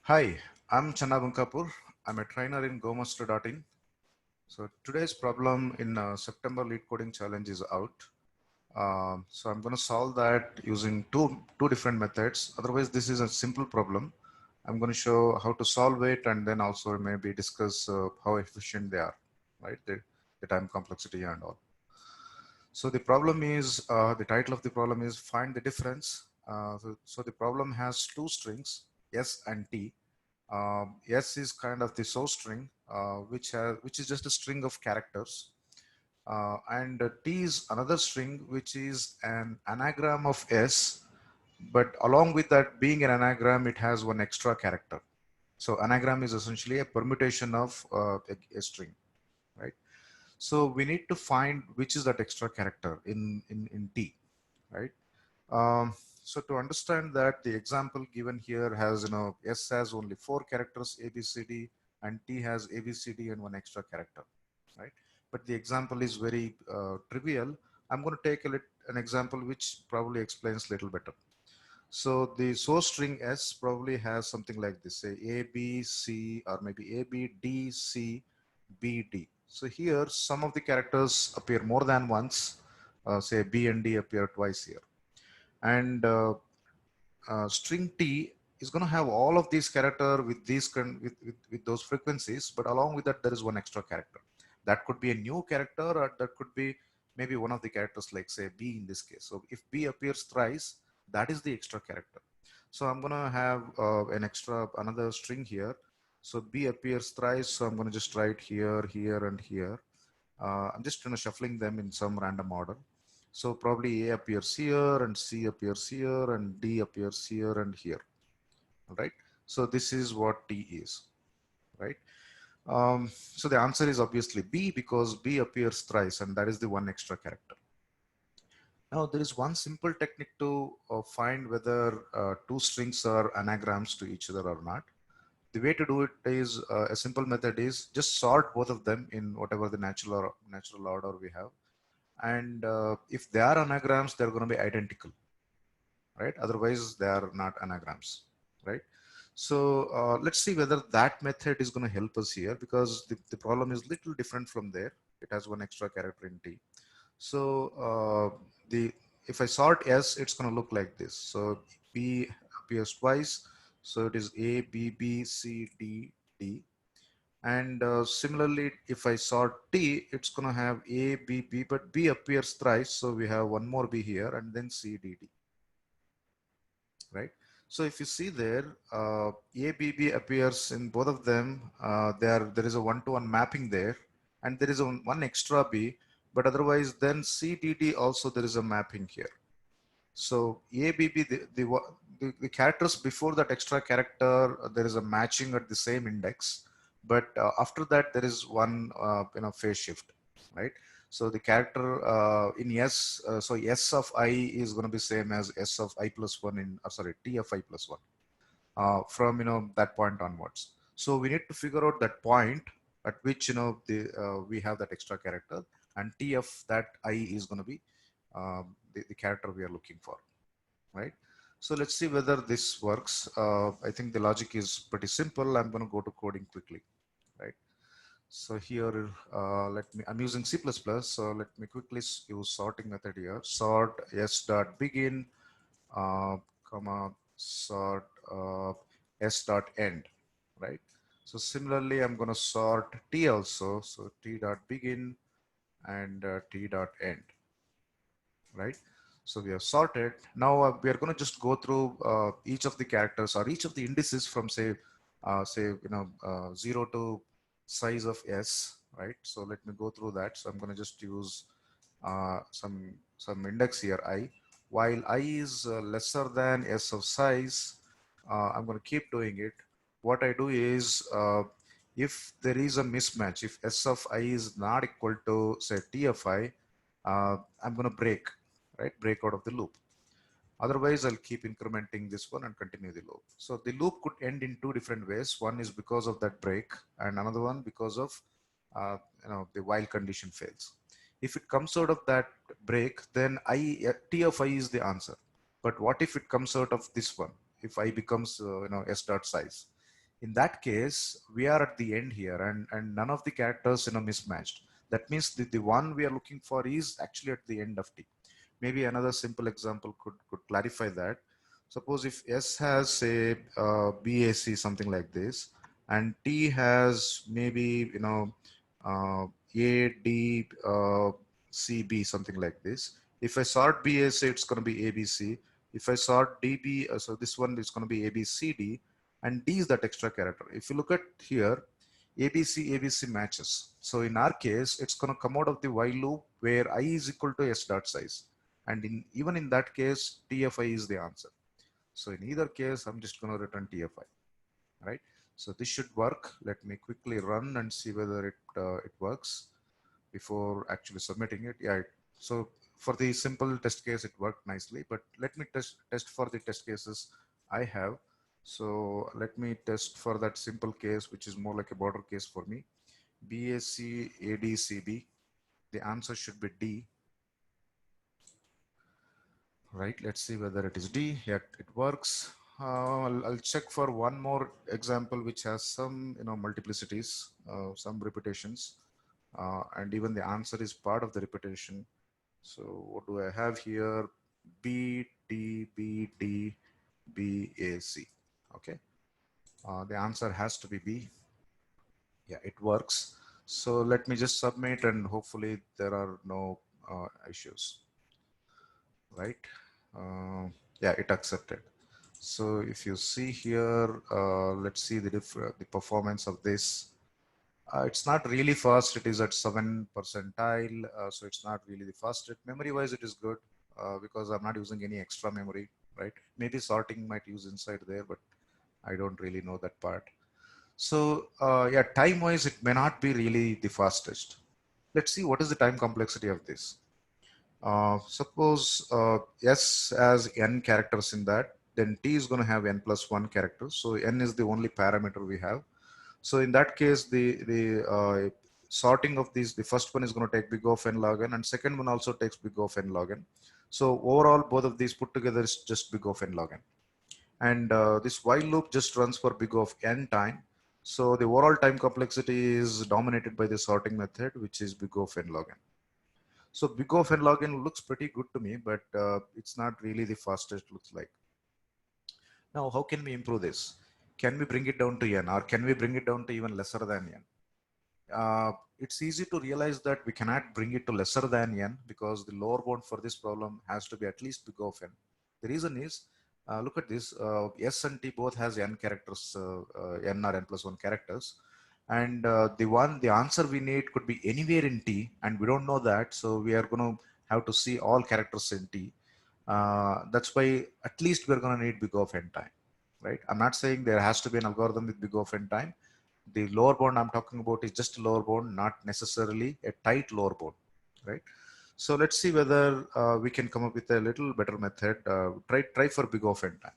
Hi, I'm Channa Bunkapur. I'm a trainer in GoMaster.in. So today's problem in September Lead Coding Challenge is out. So I'm going to solve that using two different methods. Otherwise, this is a simple problem. I'm going to show how to solve it and then also maybe discuss how efficient they are, right? The time complexity and all. So the problem is, the title of the problem is find the difference. So the problem has two strings, S and T. S is kind of the source string, which is just a string of characters, and T is another string, which is an anagram of S. But along with that being an anagram, it has one extra character. So anagram is essentially a permutation of a string, right? So we need to find which is that extra character in T, right? So to understand that, the example given here has, S has only 4 characters, A, B, C, D, and T has A, B, C, D, and one extra character, right? But the example is very trivial. I'm going to take an example which probably explains a little better. So the source string S probably has something like this, say A, B, C, or maybe A, B, D, C, B, D. So here, some of the characters appear more than once, say B and D appear twice here. And string T is going to have all of these character with with those frequencies, but along with that there is one extra character. That could be a new character, or that could be maybe one of the characters, like say B in this case. So if B appears thrice, that is the extra character. So I'm going to have another string here. So B appears thrice, so I'm going to just write here, here, and here. I'm just shuffling them in some random order. So probably A appears here, and C appears here, and D appears here and here. All right. So this is what T is, right? So the answer is obviously B, because B appears thrice, and that is the one extra character. Now there is one simple technique to find whether two strings are anagrams to each other or not. The way to do it is, a simple method is just sort both of them in whatever the natural order we have. And if they are anagrams, they're going to be identical, right? Otherwise they are not anagrams, right? So let's see whether that method is going to help us here, because the problem is little different from there. It has one extra character in T. So the if I sort S, it's going to look like this. So B appears twice, so it is A, B, B, C, D, D. And similarly, if I sort T, it's going to have A, B, B, but B appears thrice. So we have one more B here, and then C, D, D, right? So if you see there, A, B, B appears in both of them. There is a one-to-one mapping there, and there is one extra B, but otherwise then C, D, D also there is a mapping here. So A, B, B, the characters before that extra character, there is a matching at the same index, but after that there is one phase shift, right? So the character in S, so S of I is going to be same as S of I plus one in, sorry, T of I plus one, from that point onwards. So we need to figure out that point at which we have that extra character, and T of that I is going to be the character we are looking for, right? So let's see whether this works. I think the logic is pretty simple. I'm going to go to coding quickly, right? So here, I'm using C++, so let me quickly use sorting method here. Sort S dot begin, comma, sort S dot end, right? So similarly, I'm going to sort T also. So T dot begin and T dot end, right? So we have sorted. Now we are going to just go through each of the characters or each of the indices from say 0 to size of S, right? So let me go through that. So I'm going to just use some index here I. While I is lesser than S of size, I'm going to keep doing it. What I do is, if there is a mismatch, if S of I is not equal to say T of I, I'm going to break, right? Break out of the loop. Otherwise, I'll keep incrementing this one and continue the loop. So the loop could end in two different ways. One is because of that break, and another one because of the while condition fails. If it comes out of that break, then T of I is the answer. But what if it comes out of this one? If I becomes S dot size, In that case, we are at the end here, and none of the characters mismatched. That means the one we are looking for is actually at the end of T. Maybe another simple example could clarify that. Suppose if S has say BAC something like this, and T has maybe A D CB something like this. If I sort BAC, it's going to be ABC. If I sort DB, so this one is going to be ABCD, and D is that extra character. If you look at here, ABC matches. So in our case, it's going to come out of the while loop where I is equal to S dot size. And even in that case, TFI is the answer. So in either case, I'm just going to return TFI, right? So this should work. Let me quickly run and see whether it works before actually submitting it. Yeah. So for the simple test case, it worked nicely, but let me test for the test cases I have. So let me test for that simple case, which is more like a border case for me. BAC ADCB. The answer should be D. Right, let's see whether it is D. Yeah, it works. I'll check for one more example which has some multiplicities, some repetitions, and even the answer is part of the repetition. So what do I have here? B D B D B A C. Okay, the answer has to be B. Yeah, it works. So let me just submit, and hopefully there are no issues. Right? Yeah, it accepted. So if you see here, let's see the performance of this. It's not really fast. It is at 7 percentile, so it's not really the fastest. Memory-wise, it is good because I'm not using any extra memory, right? Maybe sorting might use inside there, but I don't really know that part. So yeah, time-wise, it may not be really the fastest. Let's see what is the time complexity of this. Suppose S has n characters in that, then T is going to have n plus 1 characters. So n is the only parameter we have. So in that case, the sorting of these, the first one is going to take big of n log n, and second one also takes big of n log n. So overall, both of these put together is just big of n log n. And this while loop just runs for big of n time. So the overall time complexity is dominated by the sorting method, which is big of n log n. So big of n log n looks pretty good to me, but it's not really the fastest looks like. Now, how can we improve this? Can we bring it down to n, or can we bring it down to even lesser than n? It's easy to realize that we cannot bring it to lesser than n because the lower bound for this problem has to be at least big of n. The reason is, look at this, S and T both has n characters, n or n plus 1 characters. And the answer we need could be anywhere in T, and we don't know that. So we are going to have to see all characters in T. That's why at least we're going to need big of n time, right? I'm not saying there has to be an algorithm with big of n time. The lower bound I'm talking about is just a lower bound, not necessarily a tight lower bound, right? So let's see whether we can come up with a little better method. Try for big of n time.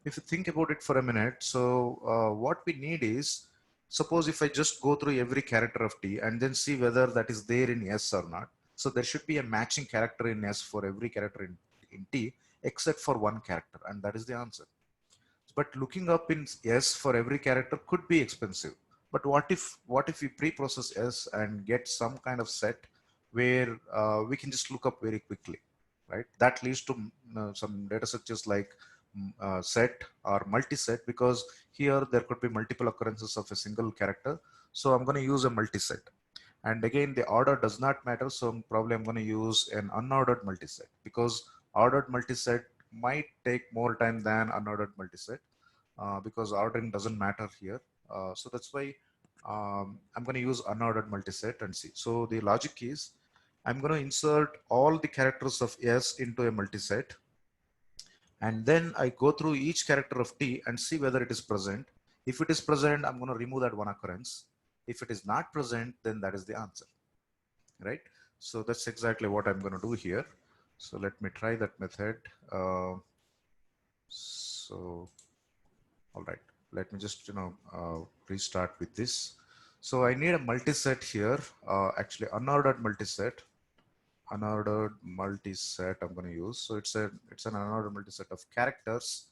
If you think about it for a minute, so what we need is, suppose if I just go through every character of T and then see whether that is there in S or not. So there should be a matching character in S for every character in T except for one character, and that is the answer. But looking up in S for every character could be expensive. But what if we pre-process S and get some kind of set where we can just look up very quickly, right? That leads to some data structures like set or multi-set, because here there could be multiple occurrences of a single character. So I'm going to use a multi-set. And again, the order does not matter. So probably I'm going to use an unordered multiset, because ordered multiset might take more time than unordered multiset, because ordering doesn't matter here. So that's why I'm going to use unordered multiset and see. So the logic is, I'm going to insert all the characters of S into a multiset. And then I go through each character of T and see whether it is present. If it is present, I'm going to remove that one occurrence. If it is not present, then that is the answer, right? So that's exactly what I'm going to do here. So let me try that method. So, all right, let me just, restart with this. So I need a multiset here, actually unordered multiset. Unordered multiset I'm going to use. So it's an unordered multiset of characters.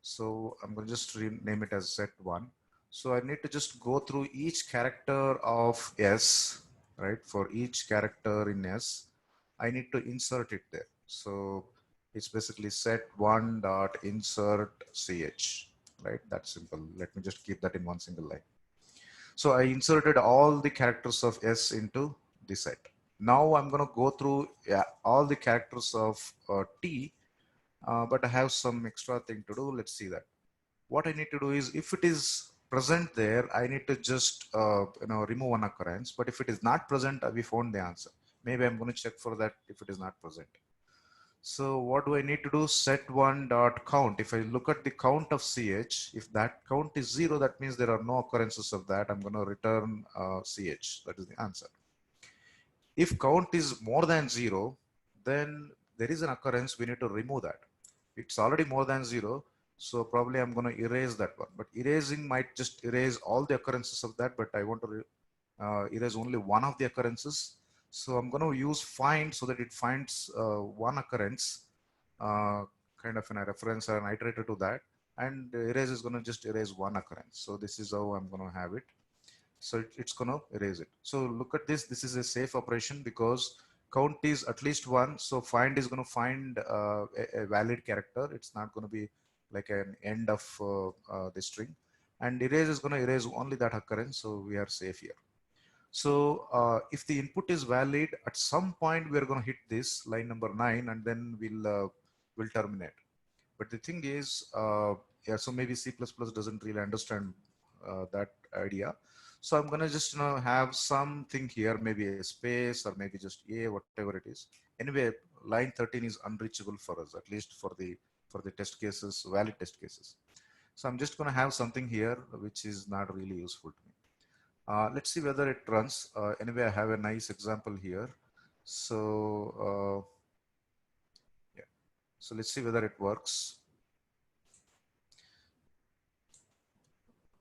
So I'm going to just rename it as set1. So I need to just go through each character of S, right? For each character in S, I need to insert it there. So it's basically set one dot insert ch, right? That's simple. Let me just keep that in one single line. So I inserted all the characters of S into the set. Now I'm going to go through all the characters of T, but I have some extra thing to do. Let's see that. What I need to do is, if it is present there, I need to just remove one occurrence. But if it is not present, we found the answer. Maybe I'm going to check for that if it is not present. So what do I need to do? Set one dot count. If I look at the count of ch, if that count is 0, that means there are no occurrences of that. I'm going to return ch. That is the answer. If count is more than 0, then there is an occurrence. We need to remove that. It's already more than 0. So probably I'm going to erase that one. But erasing might just erase all the occurrences of that. But I want to erase only one of the occurrences. So I'm going to use find so that it finds one occurrence, kind of in a reference or an iterator to that. And erase is going to just erase one occurrence. So this is how I'm going to have it. So it's going to erase it. So look at this. This is a safe operation because count is at least 1. So find is going to find a valid character. It's not going to be like an end of the string. And erase is going to erase only that occurrence. So we are safe here. So if the input is valid, at some point we are going to hit this line number 9, and then we'll terminate. But the thing is, yeah, so maybe C++ doesn't really understand that idea. So I'm gonna just have something here, maybe a space or maybe just a whatever it is. Anyway, line 13 is unreachable for us, at least for the test cases, valid test cases. So I'm just gonna have something here which is not really useful to me. Let's see whether it runs. Anyway, I have a nice example here. So yeah, so let's see whether it works.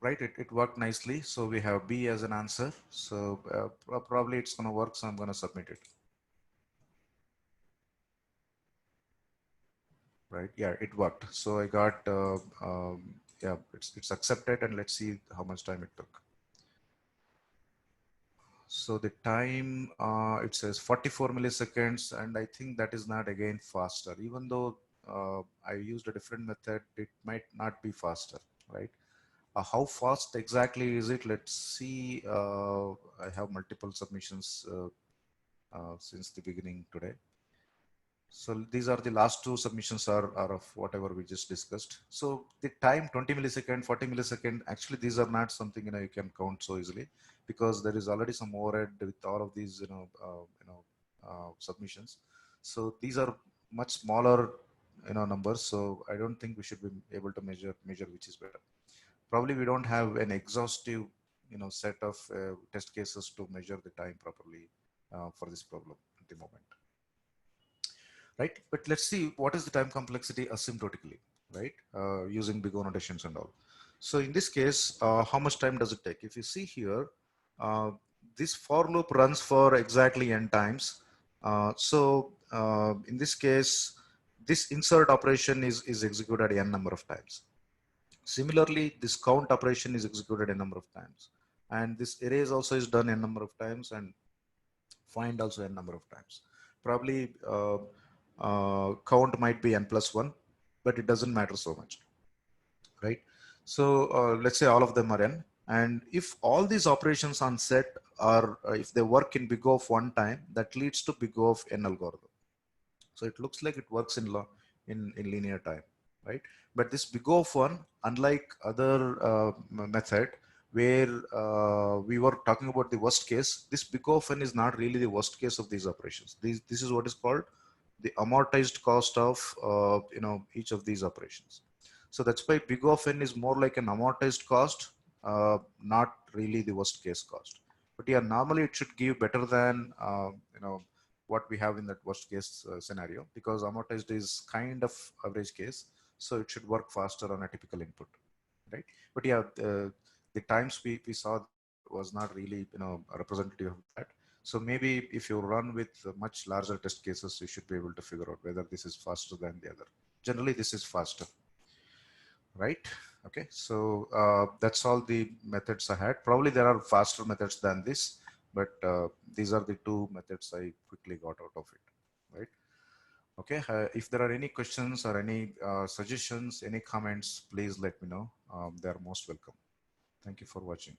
Right, it worked nicely. So we have B as an answer. So probably it's going to work. So I'm going to submit it. Right, yeah, it worked. So I got, yeah, it's accepted, and let's see how much time it took. So the time, it says 44 milliseconds, and I think that is not again faster. Even though I used a different method, it might not be faster, right? How fast exactly is it? Let's see. I have multiple submissions since the beginning today. So these are the last two submissions are of whatever we just discussed. So the time 20 millisecond, 40 millisecond, actually these are not something you can count so easily, because there is already some overhead with all of these submissions. So these are much smaller numbers. So I don't think we should be able to measure which is better. Probably we don't have an exhaustive set of test cases to measure the time properly for this problem at the moment, right? But let's see what is the time complexity asymptotically, right? Using big O notations and all. So in this case, how much time does it take? If you see here, this for loop runs for exactly n times. In this case, this insert operation is executed n number of times. Similarly, this count operation is executed a number of times, and this erase also is done a number of times, and find also a number of times. Probably count might be n plus 1, but it doesn't matter so much, right? So let's say all of them are n, and if all these operations on set are if they work in big O of one time, that leads to big O of n algorithm. So it looks like it works in linear time, right? But this big O of one, unlike other method where we were talking about the worst case, this big O of n is not really the worst case of these operations. This is what is called the amortized cost of each of these operations. So that's why big O of n is more like an amortized cost, not really the worst case cost. But yeah, normally it should give better than what we have in that worst case scenario, because amortized is kind of average case, so it should work faster on a typical input, right? But yeah, the times we saw was not really representative of that. So maybe if you run with much larger test cases, you should be able to figure out whether this is faster than the other. Generally, this is faster, right? Okay, so that's all the methods I had. Probably there are faster methods than this, but these are the two methods I quickly got out of it, right? Okay, if there are any questions or any suggestions, any comments, please let me know. They are most welcome. Thank you for watching.